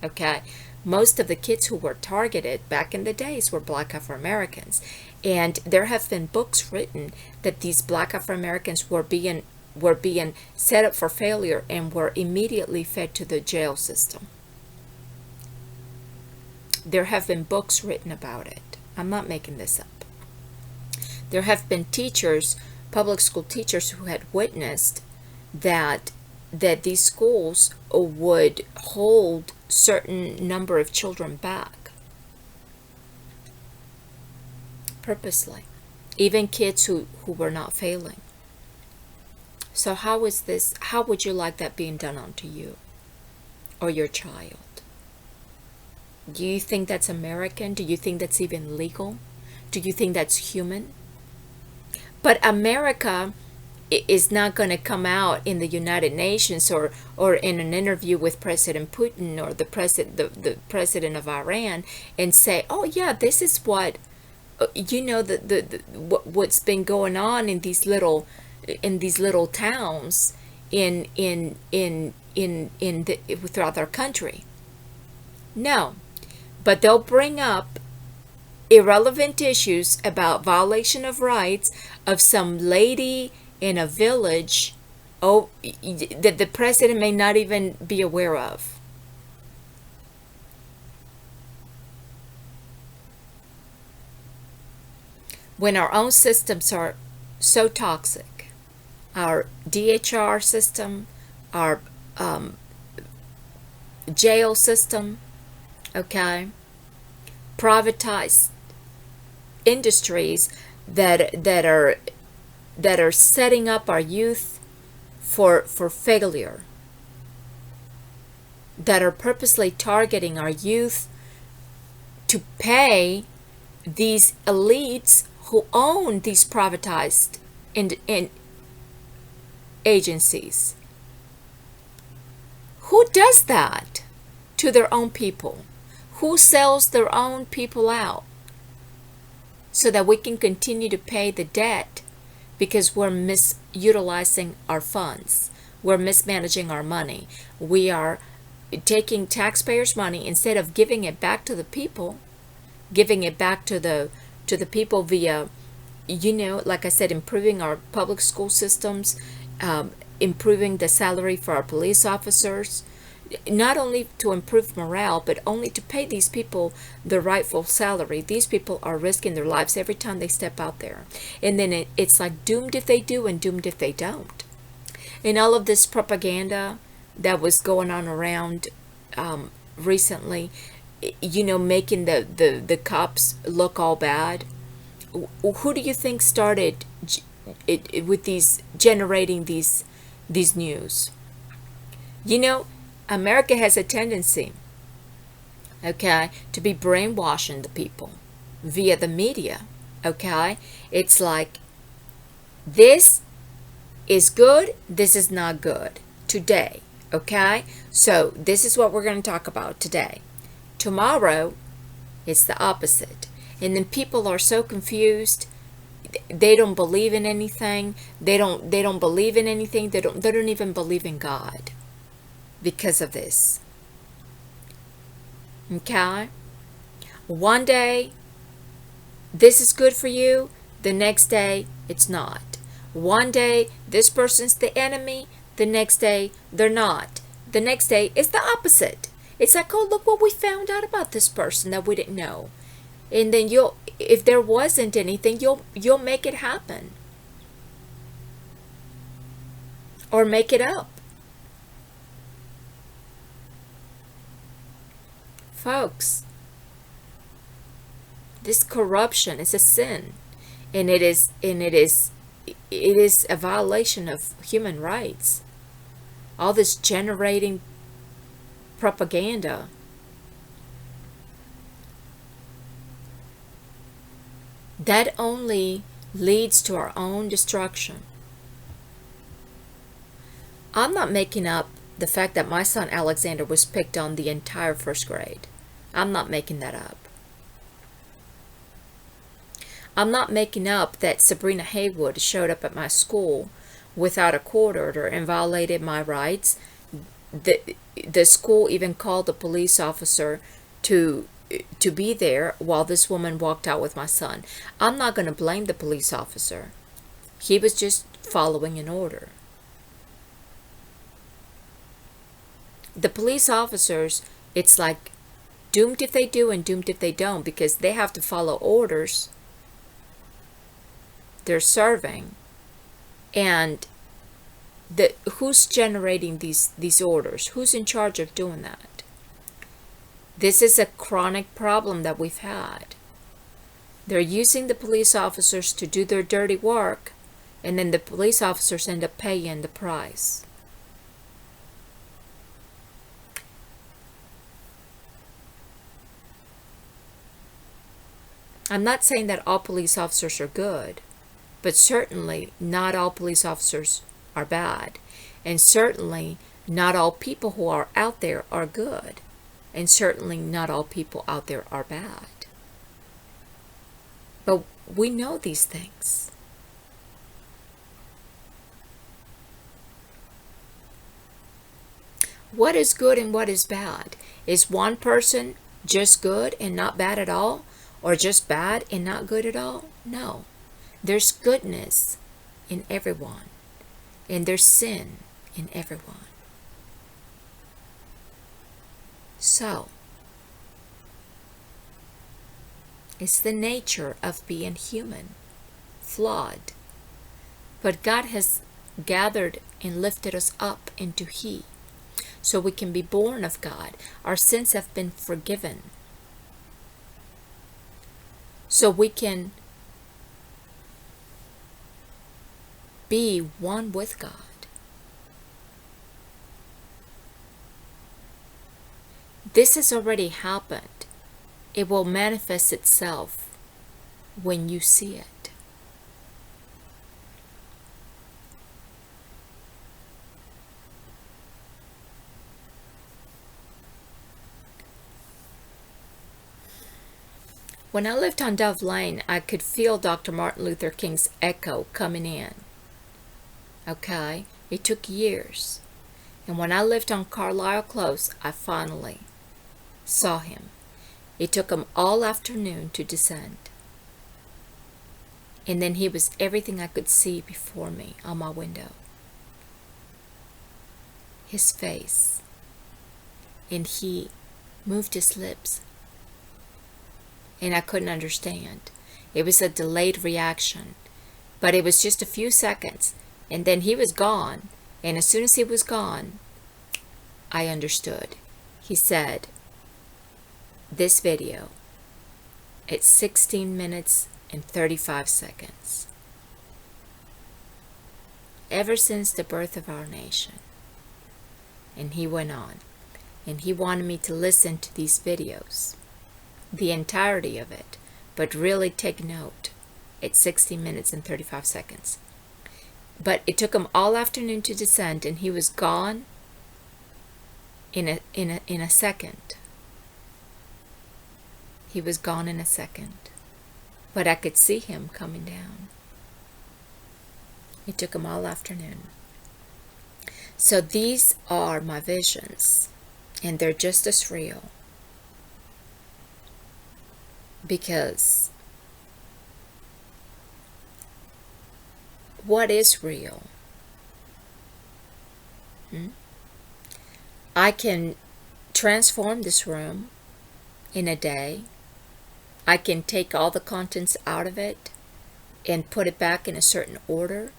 Okay, most of the kids who were targeted back in the days were Black Afro-Americans. And there have been books written that these Black Afro-Americans were being were being set up for failure and were immediately fed to the jail system. There have been books written about it. I'm not making this up. There have been teachers, public school teachers, who had witnessed that these schools would hold certain number of children back purposely, even kids who were not failing. So how would you like that being done onto you or your child? Do you think that's American? Do you think that's even legal? Do you think that's human? But America is not going to come out in the United Nations or in an interview with President Putin or the president of Iran and say, oh yeah, this is what what's been going on in these little towns throughout our country. No, but they'll bring up irrelevant issues about violation of rights of some lady in a village, that the president may not even be aware of. When our own systems are so toxic, our DHR system, our jail system, okay, privatized industries that are setting up our youth for failure, that are purposely targeting our youth to pay these elites who own these privatized agencies. Who does that to their own people? Who sells their own people out so that we can continue to pay the debt because we're misutilizing our funds? We're mismanaging our money. We are taking taxpayers' money instead of giving it back to the people, giving it back to the people via, like I said, improving our public school systems, improving the salary for our police officers, not only to improve morale, but only to pay these people the rightful salary. These people are risking their lives every time they step out there. And then it's like doomed if they do and doomed if they don't. And all of this propaganda that was going on around recently, making the cops look all bad. Who do you think started with these, generating these news? America has a tendency, okay, to be brainwashing the people via the media, okay? It's like, this is good, this is not good today, okay? So this is what we're going to talk about today. Tomorrow, it's the opposite. And then people are so confused. They don't believe in anything. They don't believe in anything. They don't even believe in God because of this. Okay? One day, this is good for you. The next day, it's not. One day, this person's the enemy. The next day, they're not. The next day, it's the opposite. It's like, oh, look what we found out about this person that we didn't know. And then if there wasn't anything, you'll make it happen. Or make it up. Folks, this corruption is a sin, and it is a violation of human rights. All this generating propaganda, that only leads to our own destruction. I'm not making up the fact that my son Alexander was picked on the entire first grade. I'm not making that up. I'm not making up that Sabrina Haywood showed up at my school without a court order and violated my rights. The school even called the police officer to be there while this woman walked out with my son. I'm not going to blame the police officer. He was just following an order. the police officers, it's like doomed if they do and doomed if they don't, because they have to follow orders they're serving. And who's generating these orders? Who's in charge of doing that? This is a chronic problem that we've had. They're using the police officers to do their dirty work, and then the police officers end up paying the price. I'm not saying that all police officers are good, but certainly not all police officers are bad. And certainly not all people who are out there are good. And certainly not all people out there are bad. But we know these things. What is good and what is bad? Is one person just good and not bad at all? Or just bad and not good at all? No. There's goodness in everyone. And there's sin in everyone. So, it's the nature of being human, flawed. But God has gathered and lifted us up into He, so we can be born of God. Our sins have been forgiven. So we can be one with God. This has already happened. It will manifest itself when you see it. When I lived on Dove Lane, I could feel Dr. Martin Luther King's echo coming in. Okay? It took years. And when I lived on Carlisle Close, I finally saw him. It took him all afternoon to descend. And then he was everything I could see before me on my window. His face. And he moved his lips. And I couldn't understand. It was a delayed reaction. But it was just a few seconds. And then he was gone. And as soon as he was gone, I understood. He said, this video, it's 16 minutes and 35 seconds. Ever since the birth of our nation. And he went on. And he wanted me to listen to these videos. The entirety of it. But really take note. It's 16 minutes and 35 seconds. But it took him all afternoon to descend, and he was gone in a second. He was gone in a second. But I could see him coming down. It took him all afternoon. So these are my visions, and they're just as real. Because what is real? I can transform this room in a day. I can take all the contents out of it and put it back in a certain order,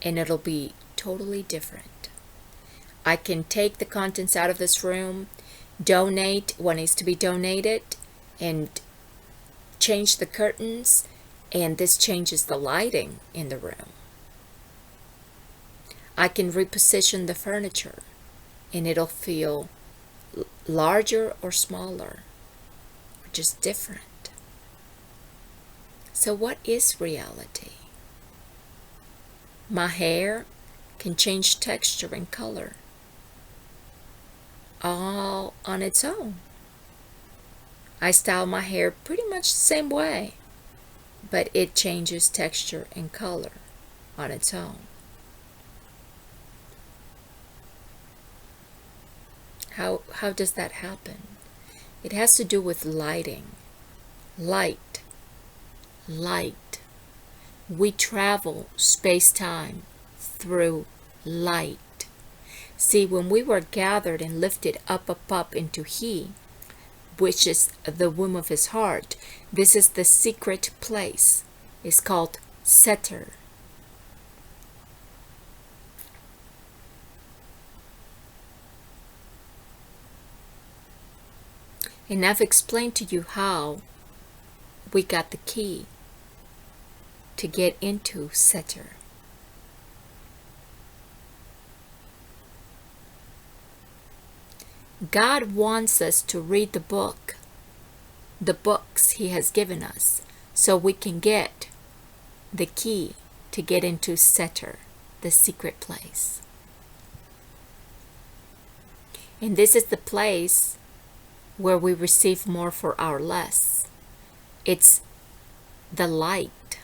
and it'll be totally different. I can take the contents out of this room, donate what needs to be donated, and change the curtains, and this changes the lighting in the room. I can reposition the furniture, and it'll feel larger or smaller, or just different. So what is reality? My hair can change texture and color all on its own. I style my hair pretty much the same way, but it changes texture and color on its own. How does that happen? It has to do with lighting. Light. We travel space-time through light. See, when we were gathered and lifted up into He, which is the womb of His heart, this is the secret place. It's called Seter. And I've explained to you how we got the key to get into Seter. God wants us to read the books He has given us, so we can get the key to get into Seter, the secret place. And this is the place where we receive more for our less. It's the light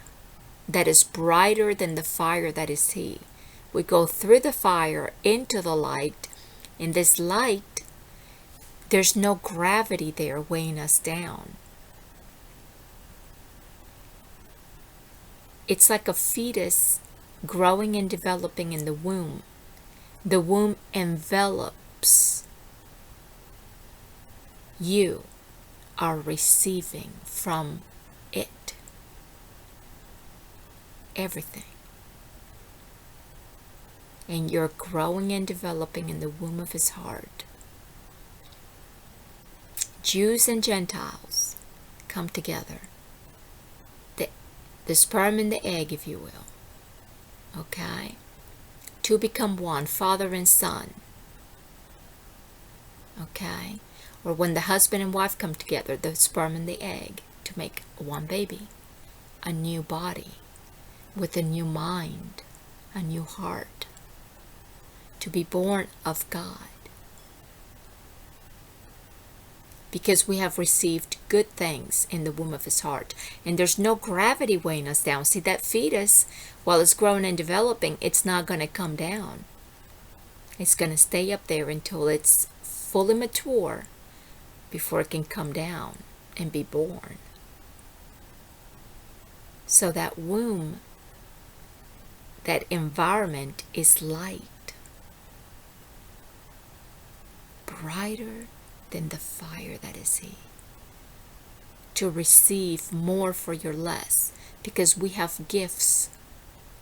that is brighter than the fire that is He. We go through the fire into the light, and this light, there's no gravity there weighing us down. It's like a fetus growing and developing in the womb. The womb envelops. You are receiving from it everything. And you're growing and developing in the womb of His heart. Jews and Gentiles come together. The sperm and the egg, if you will. Okay? To become one, father and son. Okay? Or when the husband and wife come together, the sperm and the egg, to make one baby. A new body. With a new mind. A new heart. To be born of God. Because we have received good things in the womb of His heart. And there's no gravity weighing us down. See, that fetus, while it's growing and developing, it's not going to come down. It's going to stay up there until it's fully mature before it can come down and be born. So that womb, that environment is light. Brighter than the fire that is He. To receive more for your less, because we have gifts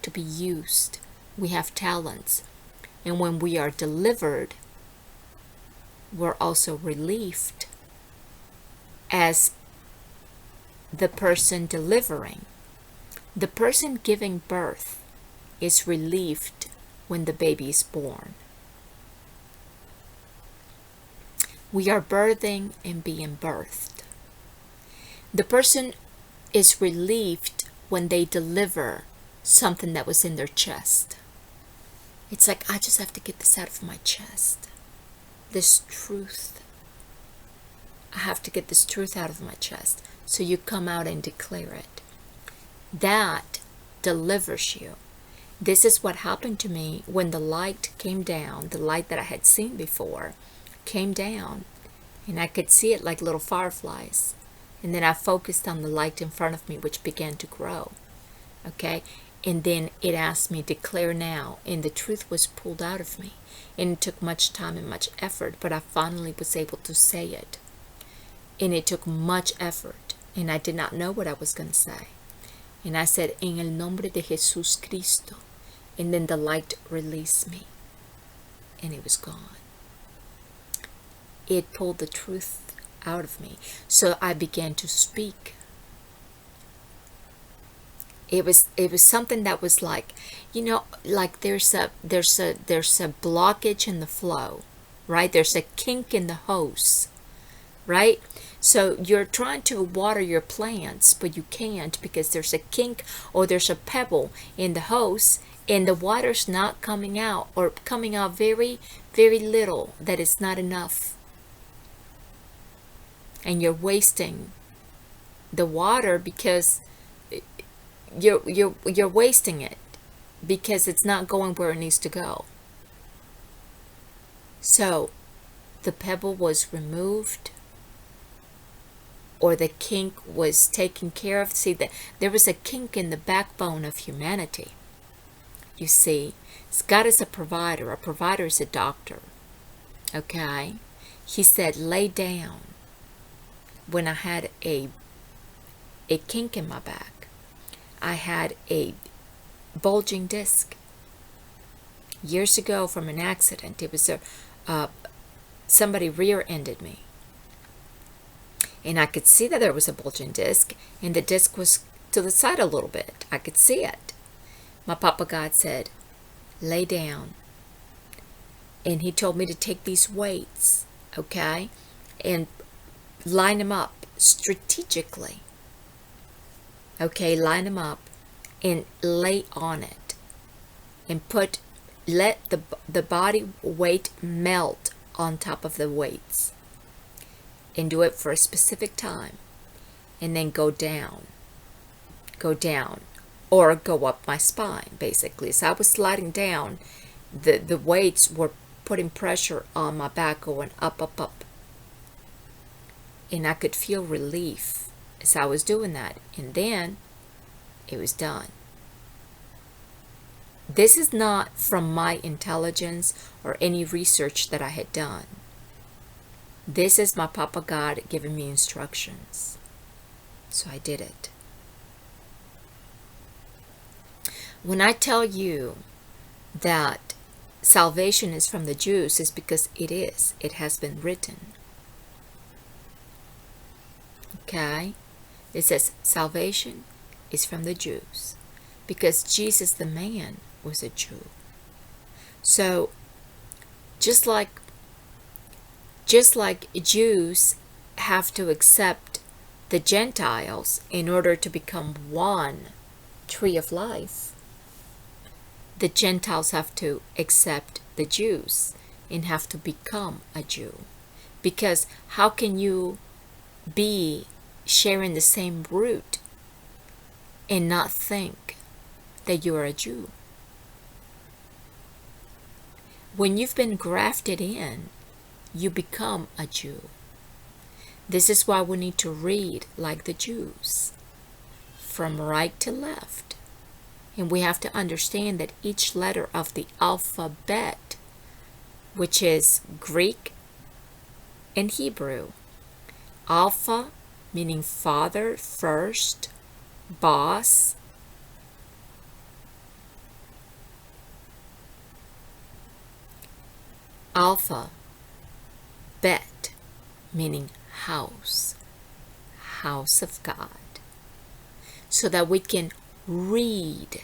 to be used. We have talents. And when we are delivered, we're also relieved as the person delivering. The person giving birth is relieved when the baby is born. We are birthing and being birthed. The person is relieved when they deliver something that was in their chest. It's like, I just have to get this out of my chest. This truth. I have to get this truth out of my chest. So you come out and declare it. That delivers you. This is what happened to me when the light came down, the light that I had seen before came down, and I could see it like little fireflies. And then I focused on the light in front of me, which began to grow. Okay? And then it asked me, declare now. And the truth was pulled out of me. And it took much time and much effort, but I finally was able to say it. And it took much effort, and I did not know what I was going to say. And I said, en el nombre de Jesús Cristo. And then the light released me. And it was gone. It pulled the truth out of me. So I began to speak. It was something that was like, like there's a blockage in the flow, right? There's a kink in the hose, right? So you're trying to water your plants, but you can't because there's a kink or there's a pebble in the hose, and the water's not coming out, or coming out very, very little, that is not enough. And you're wasting the water because you're wasting it because it's not going where it needs to go. So the pebble was removed, or the kink was taken care of. See, that there was a kink in the backbone of humanity. You see, God is a provider. A provider is a doctor. Okay? He said, lay down. When I had a kink in my back, I had a bulging disc years ago from an accident. It was somebody rear-ended me, and I could see that there was a bulging disc, and the disc was to the side a little bit. I could see it. My Papa God said, lay down, and he told me to take these weights, okay, and line them up strategically. Okay, line them up and lay on it, and let the body weight melt on top of the weights, and do it for a specific time, and then go down, or go up my spine, basically. So I was sliding down, the weights were putting pressure on my back, going up, up, up, and I could feel relief as I was doing that, and then it was done. This is not from my intelligence or any research that I had done. This is my Papa God giving me instructions. So I did it. When I tell you that salvation is from the Jews, it's because it is. It has been written. Okay? It says salvation is from the Jews, because Jesus the man was a Jew. So just like Jews have to accept the Gentiles in order to become one tree of life, the Gentiles have to accept the Jews and have to become a Jew. Because how can you be sharing the same root and not think that you are a Jew? When you've been grafted in, you become a Jew. This is why we need to read like the Jews, from right to left. And we have to understand that each letter of the alphabet, which is Greek and Hebrew, Alpha meaning father, first, boss, Alpha, bet meaning house, house of God, so that we can read,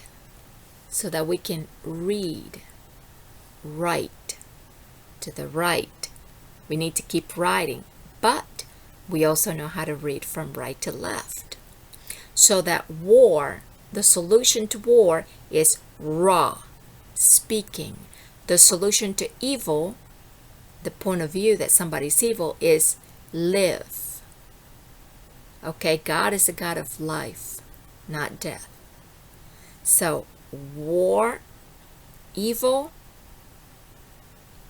right to the right. We need to keep writing, but we also know how to read from right to left. So that war, the solution to war is raw, speaking. The solution to evil, the point of view that somebody's evil, is live. Okay, God is a God of life, not death. So, war, evil.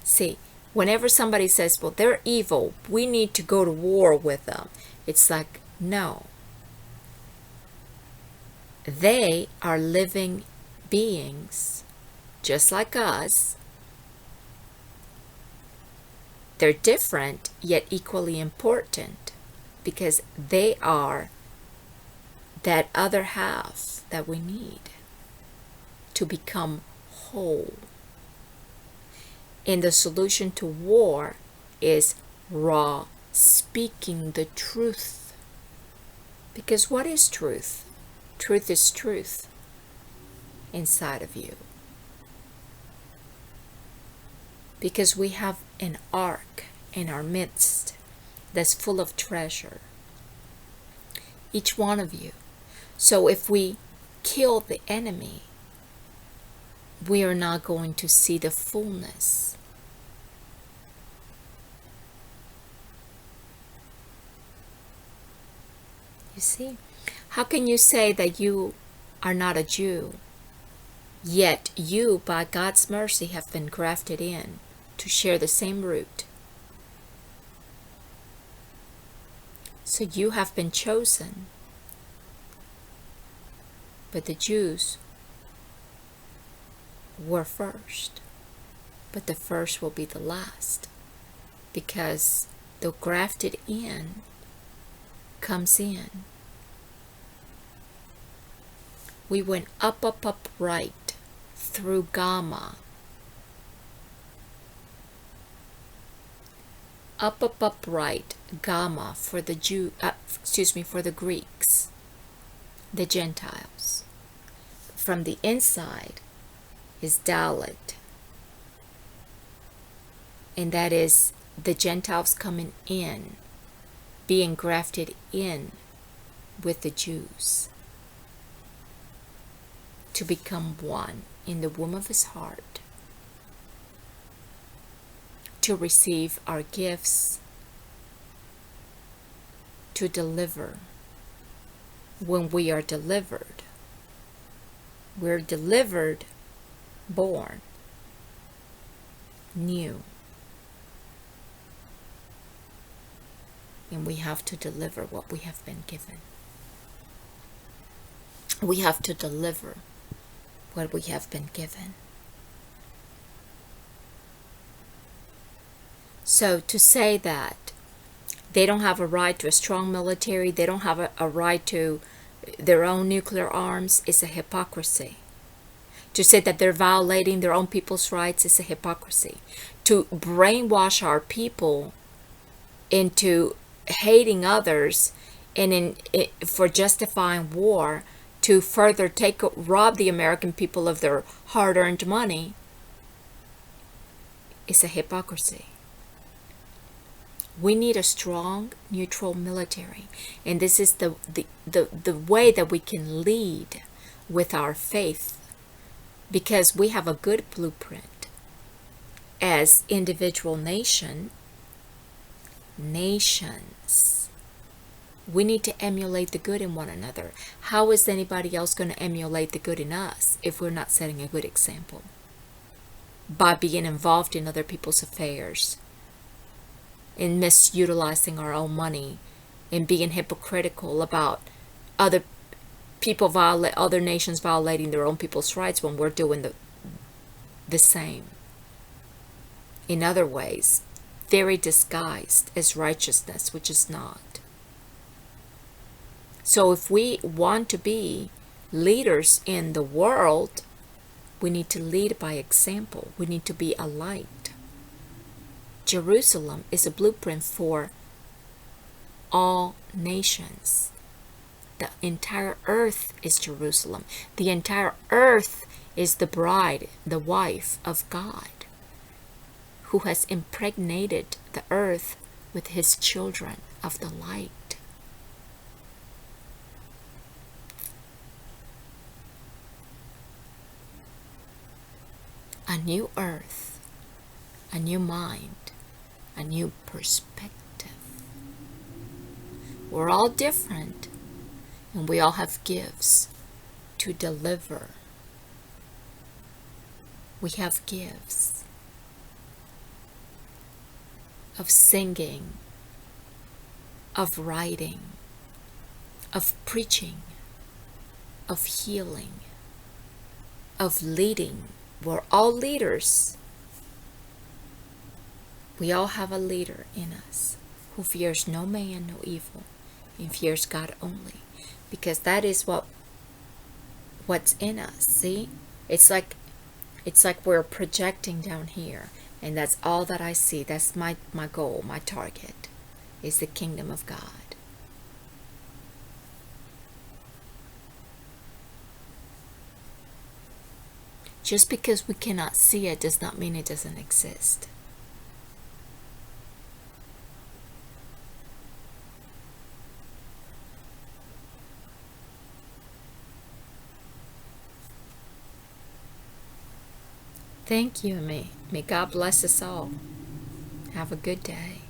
See, whenever somebody says, well, they're evil, we need to go to war with them, it's like, no. They are living beings, just like us. They're different, yet equally important, because they are that other half that we need to become whole. And the solution to war is raw, speaking the truth. Because what is truth? Truth is truth inside of you. Because we have an ark in our midst that's full of treasure. Each one of you. So if we kill the enemy, we are not going to see the fullness. You see? How can you say that you are not a Jew, yet you, by God's mercy, have been grafted in to share the same root? So you have been chosen. But the Jews we're first, but the first will be the last, because the grafted in comes in. We went up, up, up, right through gamma. Up, up, up, right, gamma for the for the Greeks, the Gentiles. From the inside is Dalet, and that is the Gentiles coming in, being grafted in with the Jews to become one in the womb of his heart, to receive our gifts, to deliver. When we are delivered, we're delivered, born new. And we have to deliver what we have been given. We have to deliver what we have been given. So to say that they don't have a right to a strong military, they don't have a right to their own nuclear arms, is a hypocrisy. To say that they're violating their own people's rights is a hypocrisy. To brainwash our people into hating others and for justifying war, to further rob the American people of their hard-earned money, is a hypocrisy. We need a strong, neutral military, and this is the way that we can lead with our faith, because we have a good blueprint as individual nations. We need to emulate the good in one another. How is anybody else going to emulate the good in us if we're not setting a good example? By being involved in other people's affairs, in misutilizing our own money, and being hypocritical about other nations violating their own people's rights when we're doing the same. In other ways, very disguised as righteousness, which is not. So if we want to be leaders in the world, we need to lead by example. We need to be a light. Jerusalem is a blueprint for all nations. The entire earth is Jerusalem. The entire earth is the bride, the wife of God, who has impregnated the earth with his children of the light. A new earth, a new mind, a new perspective. We're all different, and we all have gifts to deliver. We have gifts of singing, of writing, of preaching, of healing, of leading. We're all leaders. We all have a leader in us who fears no man, no evil, and fears God only, because that is what's in us. See, it's like we're projecting down here, and that's all that I see. That's my goal, my target, is the kingdom of God. Just because we cannot see it does not mean it doesn't exist. Thank you, may God bless us all. Have a good day.